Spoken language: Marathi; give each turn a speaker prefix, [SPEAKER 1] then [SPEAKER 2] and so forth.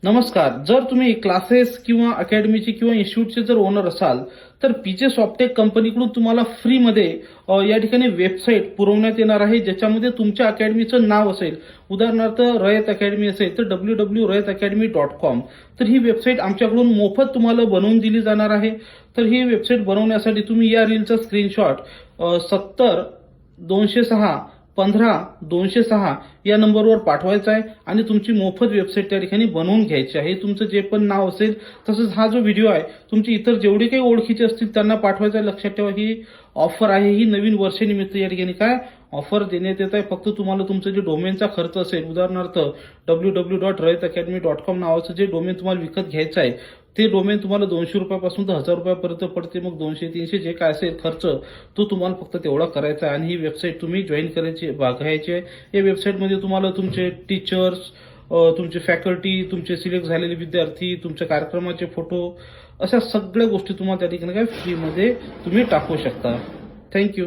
[SPEAKER 1] नमस्कार. जर तुम्ही क्लासेस किंवा अकॅडमीचे किंवा इन्स्टिट्यूटचे जर ओनर असाल तर पीजे सॉफ्टटेक कंपनीकडून तुम्हाला फ्रीमध्ये या ठिकाणी वेबसाईट पुरवण्यात येणार आहे, ज्याच्यामध्ये तुमच्या अकॅडमीचं नाव असेल. उदाहरणार्थ रयत अकॅडमी असेल तर www.rayatacademy.com. तर ही वेबसाईट आमच्याकडून मोफत तुम्हाला बनवून दिली जाणार आहे. तर ही वेबसाईट बनवण्यासाठी तुम्ही या रीलचा स्क्रीनशॉट 70-206-15-206 या नंबरवर पाठवायचा आहे आणि तुमची मोफत वेबसाईट त्या ठिकाणी बनवून घ्यायची आहे. तुमचं जे पण नाव असेल, तसंच हा जो व्हिडिओ आहे तुमची इतर जेवढे काही ओळखीचे असतील त्यांना पाठवायचा आहे. लक्षात ठेवा, ही ऑफर आहे, ही नवीन वर्षानिमित्त या ठिकाणी काय ऑफर देण्यात येत आहे. फक्त तुम्हाला तुमचं जे डोमेनचा खर्च असेल, उदाहरणार्थ www.rayatacademy.com नावाचं जे डोमेन तुम्हाला विकत घ्यायचं आहे, ते डोमेन तुम्हाला 200 रुपयापासून तर 1000 रुपयापर्यंत पडते. मग 200-300 जे काय असेल खर्च, तो तुम्हाला फक्त तेवढा करायचा आहे आणि ही वेबसाईट तुम्ही जॉईन करायची, बघायची आहे. या वेबसाईटमध्ये तुम्हाला तुमचे टीचर्स, तुमचे फॅकल्टी, तुमचे सिलेक्ट झालेले विद्यार्थी, तुमच्या कार्यक्रमाचे फोटो, अशा सगळ्या गोष्टी तुम्हाला त्या ठिकाणी काय फ्रीमध्ये तुम्ही टाकू शकता. थँक्यू.